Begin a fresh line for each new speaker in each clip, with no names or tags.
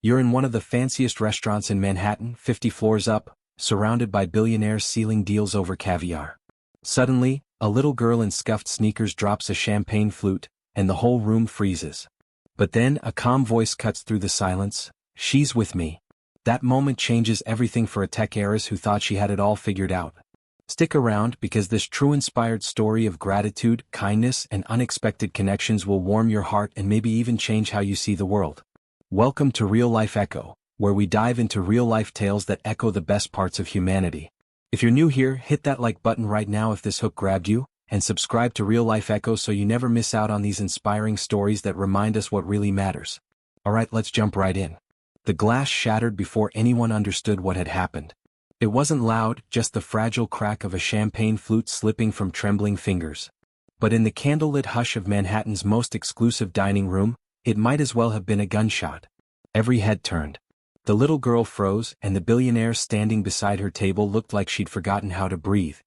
You're in one of the fanciest restaurants in Manhattan, 50 floors up, surrounded by billionaires sealing deals over caviar. Suddenly, a little girl in scuffed sneakers drops a champagne flute, and the whole room freezes. But then a calm voice cuts through the silence. She's with me. That moment changes everything for a tech heiress who thought she had it all figured out. Stick around because this true inspired story of gratitude, kindness, and unexpected connections will warm your heart and maybe even change how you see the world. Welcome to Real Life Echo, where we dive into real-life tales that echo the best parts of humanity. If you're new here, hit that like button right now if this hook grabbed you, and subscribe to Real Life Echo so you never miss out on these inspiring stories that remind us what really matters. Alright, let's jump right in. The glass shattered before anyone understood what had happened. It wasn't loud, just the fragile crack of a champagne flute slipping from trembling fingers. But in the candlelit hush of Manhattan's most exclusive dining room, it might as well have been a gunshot. Every head turned. The little girl froze, and the billionaire standing beside her table looked like she'd forgotten how to breathe.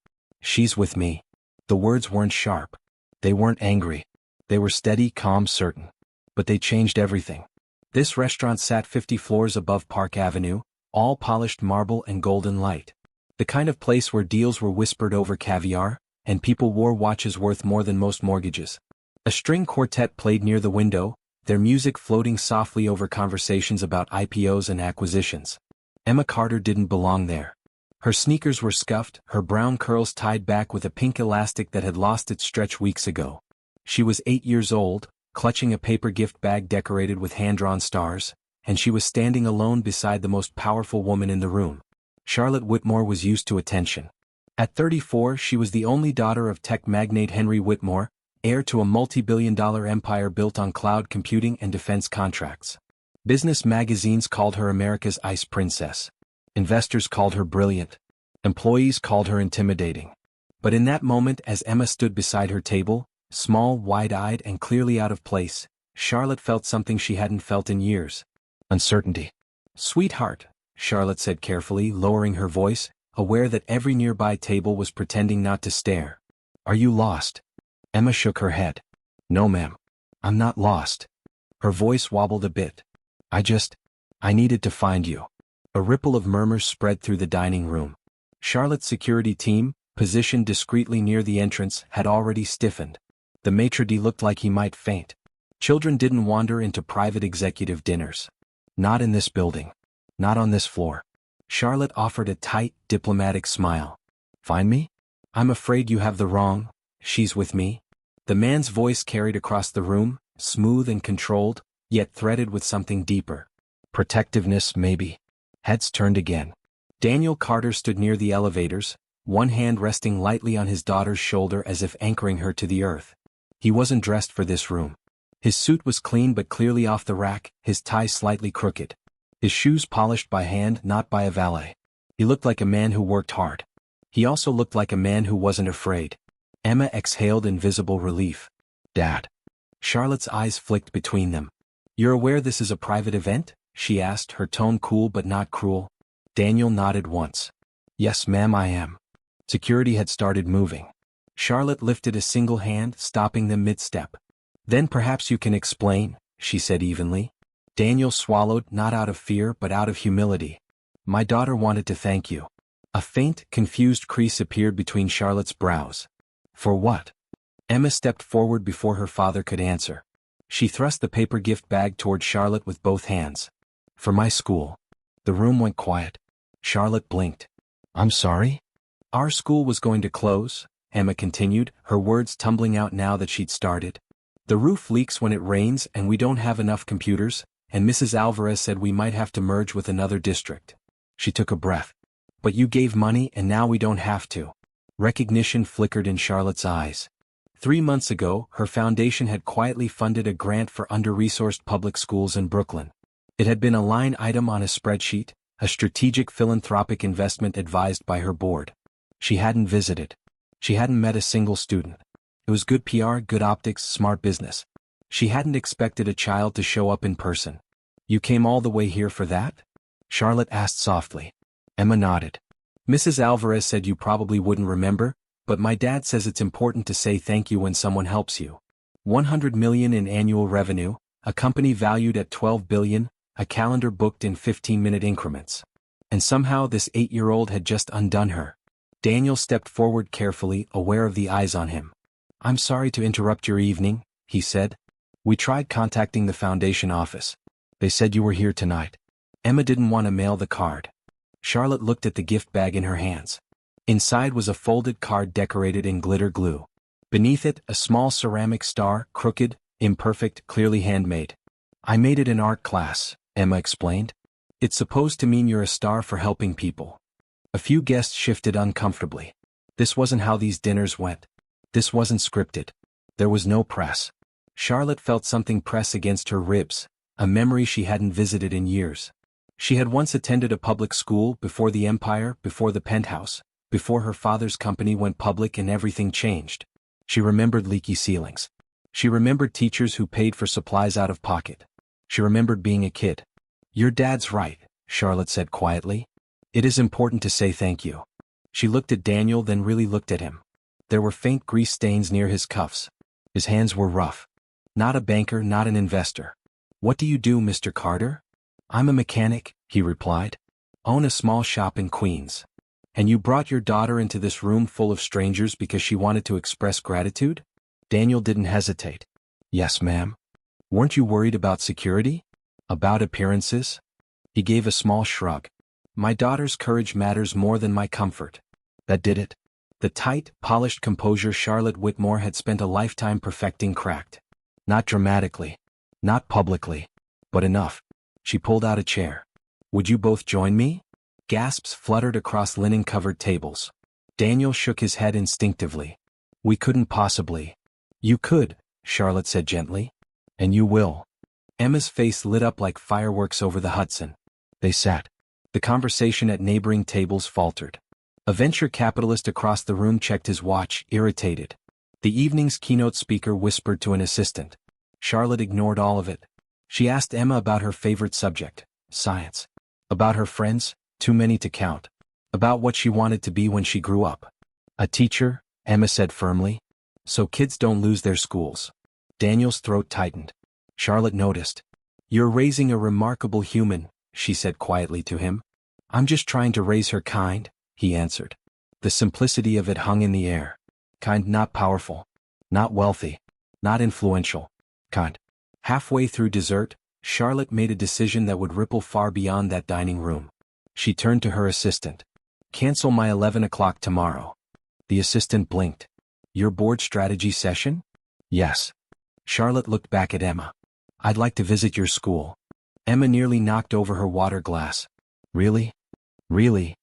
She's with me. The words weren't sharp. They weren't angry. They were steady, calm, certain. But they changed everything. This restaurant sat 50 floors above Park Avenue, all polished marble and golden light. The kind of place where deals were whispered over caviar, and people wore watches worth more than most mortgages. A string quartet played near the window, their music floating softly over conversations about IPOs and acquisitions. Emma Carter didn't belong there. Her sneakers were scuffed, her brown curls tied back with a pink elastic that had lost its stretch weeks ago. She was 8 years old, clutching a paper gift bag decorated with hand-drawn stars, and she was standing alone beside the most powerful woman in the room. Charlotte Whitmore was used to attention. At 34, she was the only daughter of tech magnate Henry Whitmore, heir to a multi-billion-dollar empire built on cloud computing and defense contracts. Business magazines called her America's Ice Princess. Investors called her brilliant. Employees called her intimidating. But in that moment, as Emma stood beside her table, small, wide-eyed, and clearly out of place, Charlotte felt something she hadn't felt in years. Uncertainty. "Sweetheart," Charlotte said carefully, lowering her voice, aware that every nearby table was pretending not to stare. "Are you lost?" Emma shook her head. "No, ma'am. I'm not lost." Her voice wobbled a bit. I needed to find you." A ripple of murmurs spread through the dining room. Charlotte's security team, positioned discreetly near the entrance, had already stiffened. The maitre d' looked like he might faint. Children didn't wander into private executive dinners. Not in this building. Not on this floor. Charlotte offered a tight, diplomatic smile. "Find me? I'm afraid you have the wrong. She's with me." The man's voice carried across the room, smooth and controlled, yet threaded with something deeper. Protectiveness, maybe. Heads turned again. Daniel Carter stood near the elevators, one hand resting lightly on his daughter's shoulder as if anchoring her to the earth. He wasn't dressed for this room. His suit was clean but clearly off the rack, his tie slightly crooked. His shoes polished by hand, not by a valet. He looked like a man who worked hard. He also looked like a man who wasn't afraid. Emma exhaled in visible relief. "Dad." Charlotte's eyes flicked between them. "You're aware this is a private event?" she asked, her tone cool but not cruel. Daniel nodded once. "Yes, ma'am, I am." Security had started moving. Charlotte lifted a single hand, stopping them mid-step. "Then perhaps you can explain," she said evenly. Daniel swallowed, not out of fear but out of humility. "My daughter wanted to thank you." A faint, confused crease appeared between Charlotte's brows. "For what?" Emma stepped forward before her father could answer. She thrust the paper gift bag toward Charlotte with both hands. "For my school." The room went quiet. Charlotte blinked. "I'm sorry?" "Our school was going to close," Emma continued, her words tumbling out now that she'd started. "The roof leaks when it rains and we don't have enough computers, and Mrs. Alvarez said we might have to merge with another district." She took a breath. "But you gave money and now we don't have to." Recognition flickered in Charlotte's eyes. 3 months ago, her foundation had quietly funded a grant for under-resourced public schools in Brooklyn. It had been a line item on a spreadsheet, a strategic philanthropic investment advised by her board. She hadn't visited. She hadn't met a single student. It was good PR, good optics, smart business. She hadn't expected a child to show up in person. "You came all the way here for that?" Charlotte asked softly. Emma nodded. "Mrs. Alvarez said you probably wouldn't remember, but my dad says it's important to say thank you when someone helps you. $100 million in annual revenue, a company valued at $12 billion, a calendar booked in 15-minute increments. And somehow this 8-year-old had just undone her. Daniel stepped forward carefully, aware of the eyes on him. "I'm sorry to interrupt your evening," he said. "We tried contacting the foundation office. They said you were here tonight." Emma didn't want to mail the card. Charlotte looked at the gift bag in her hands. Inside was a folded card decorated in glitter glue. Beneath it, a small ceramic star, crooked, imperfect, clearly handmade. "I made it in art class," Emma explained. "It's supposed to mean you're a star for helping people." A few guests shifted uncomfortably. This wasn't how these dinners went. This wasn't scripted. There was no press. Charlotte felt something press against her ribs, a memory she hadn't visited in years. She had once attended a public school before the empire, before the penthouse, before her father's company went public and everything changed. She remembered leaky ceilings. She remembered teachers who paid for supplies out of pocket. She remembered being a kid. "Your dad's right," Charlotte said quietly. "It is important to say thank you." She looked at Daniel, then really looked at him. There were faint grease stains near his cuffs. His hands were rough. "Not a banker, not an investor." "What do you do, Mr. Carter?" "I'm a mechanic," he replied. "Own a small shop in Queens." "And you brought your daughter into this room full of strangers because she wanted to express gratitude?" Daniel didn't hesitate. "Yes, ma'am." "Weren't you worried about security? About appearances?" He gave a small shrug. "My daughter's courage matters more than my comfort." That did it. The tight, polished composure Charlotte Whitmore had spent a lifetime perfecting cracked. Not dramatically. Not publicly. But enough. She pulled out a chair. "Would you both join me?" Gasps fluttered across linen-covered tables. Daniel shook his head instinctively. "We couldn't possibly." "You could," Charlotte said gently. "And you will." Emma's face lit up like fireworks over the Hudson. They sat. The conversation at neighboring tables faltered. A venture capitalist across the room checked his watch, irritated. The evening's keynote speaker whispered to an assistant. Charlotte ignored all of it. She asked Emma about her favorite subject, science. About her friends, too many to count. About what she wanted to be when she grew up. "A teacher," Emma said firmly. "So kids don't lose their schools." Daniel's throat tightened. Charlotte noticed. "You're raising a remarkable human," she said quietly to him. "I'm just trying to raise her kind," he answered. The simplicity of it hung in the air. Kind, not powerful. Not wealthy. Not influential. Kind. Halfway through dessert, Charlotte made a decision that would ripple far beyond that dining room. She turned to her assistant. "Cancel my 11 o'clock tomorrow." The assistant blinked. "Your board strategy session?" "Yes." Charlotte looked back at Emma. "I'd like to visit your school." Emma nearly knocked over her water glass. "Really? Really?"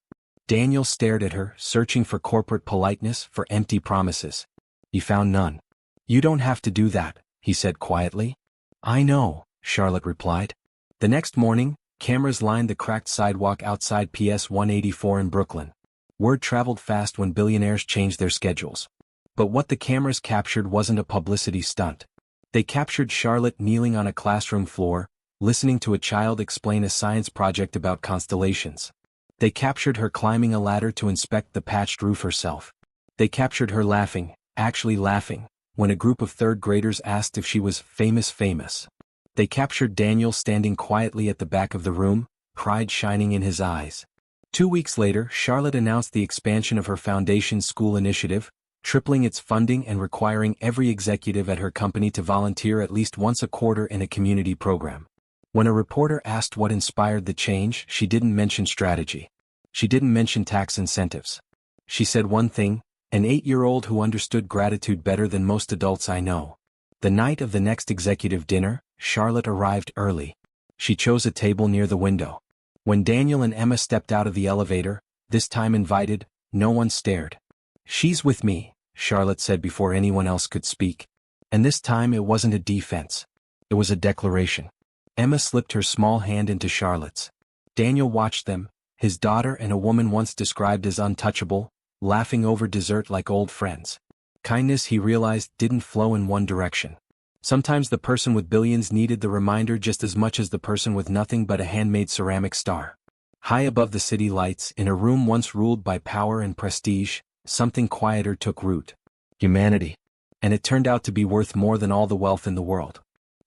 Daniel stared at her, searching for corporate politeness, for empty promises. He found none. "You don't have to do that," he said quietly. "I know," Charlotte replied. The next morning, cameras lined the cracked sidewalk outside PS 184 in Brooklyn. Word traveled fast when billionaires changed their schedules. But what the cameras captured wasn't a publicity stunt. They captured Charlotte kneeling on a classroom floor, listening to a child explain a science project about constellations. They captured her climbing a ladder to inspect the patched roof herself. They captured her laughing, actually laughing, when a group of third graders asked if she was famous. They captured Daniel standing quietly at the back of the room, pride shining in his eyes. 2 weeks later, Charlotte announced the expansion of her foundation school initiative, tripling its funding and requiring every executive at her company to volunteer at least once a quarter in a community program. When a reporter asked what inspired the change, she didn't mention strategy. She didn't mention tax incentives. She said one thing: an 8-year-old who understood gratitude better than most adults I know. The night of the next executive dinner, Charlotte arrived early. She chose a table near the window. When Daniel and Emma stepped out of the elevator, this time invited, no one stared. "She's with me," Charlotte said before anyone else could speak. And this time it wasn't a defense. It was a declaration. Emma slipped her small hand into Charlotte's. Daniel watched them, his daughter and a woman once described as untouchable, laughing over dessert like old friends. Kindness, he realized, didn't flow in one direction. Sometimes the person with billions needed the reminder just as much as the person with nothing but a handmade ceramic star. High above the city lights, in a room once ruled by power and prestige, something quieter took root. Humanity. And it turned out to be worth more than all the wealth in the world.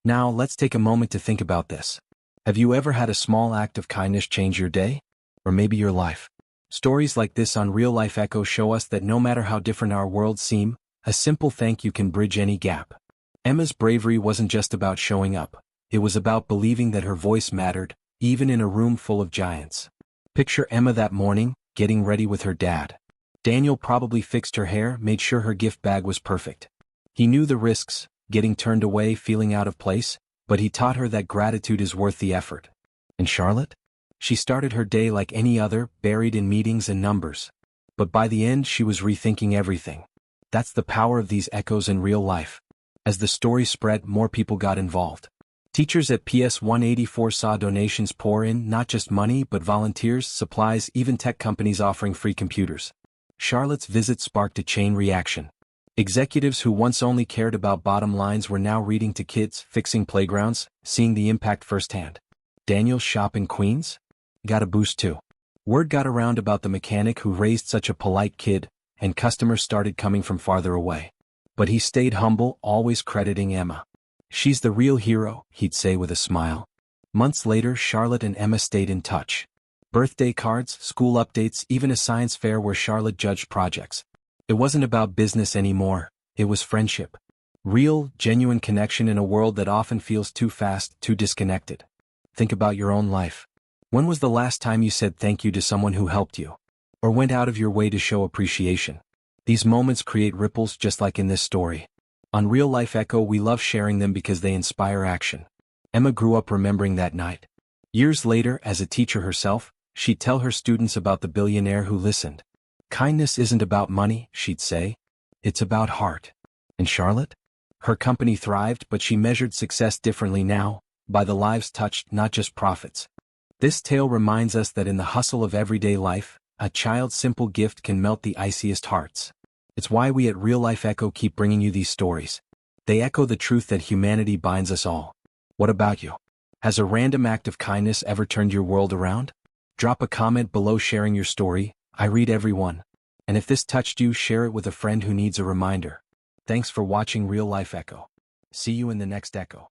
Now let's take a moment to think about this. Have you ever had a small act of kindness change your day? Or maybe your life? Stories like this on Real Life Echo show us that no matter how different our worlds seem, a simple thank you can bridge any gap. Emma's bravery wasn't just about showing up. It was about believing that her voice mattered, even in a room full of giants. Picture Emma that morning, getting ready with her dad. Daniel probably fixed her hair, made sure her gift bag was perfect. He knew the risks, getting turned away, feeling out of place, but he taught her that gratitude is worth the effort. And Charlotte? She started her day like any other, buried in meetings and numbers. But by the end she was rethinking everything. That's the power of these echoes in real life. As the story spread, more people got involved. Teachers at PS 184 saw donations pour in, not just money but volunteers, supplies, even tech companies offering free computers. Charlotte's visit sparked a chain reaction. Executives who once only cared about bottom lines were now reading to kids, fixing playgrounds, seeing the impact firsthand. Daniel's shop in Queens got a boost too. Word got around about the mechanic who raised such a polite kid, and customers started coming from farther away. But he stayed humble, always crediting Emma. "She's the real hero," he'd say with a smile. Months later, Charlotte and Emma stayed in touch. Birthday cards, school updates, even a science fair where Charlotte judged projects. It wasn't about business anymore, it was friendship. Real, genuine connection in a world that often feels too fast, too disconnected. Think about your own life. When was the last time you said thank you to someone who helped you? Or went out of your way to show appreciation? These moments create ripples just like in this story. On Real Life Echo, we love sharing them because they inspire action. Emma grew up remembering that night. Years later, as a teacher herself, she'd tell her students about the billionaire who listened. "Kindness isn't about money," she'd say. "It's about heart." And Charlotte? Her company thrived, but she measured success differently now, by the lives touched, not just profits. This tale reminds us that in the hustle of everyday life, a child's simple gift can melt the iciest hearts. It's why we at Real Life Echo keep bringing you these stories. They echo the truth that humanity binds us all. What about you? Has a random act of kindness ever turned your world around? Drop a comment below sharing your story. I read every one. And if this touched you, share it with a friend who needs a reminder. Thanks for watching Real Life Echo. See you in the next Echo.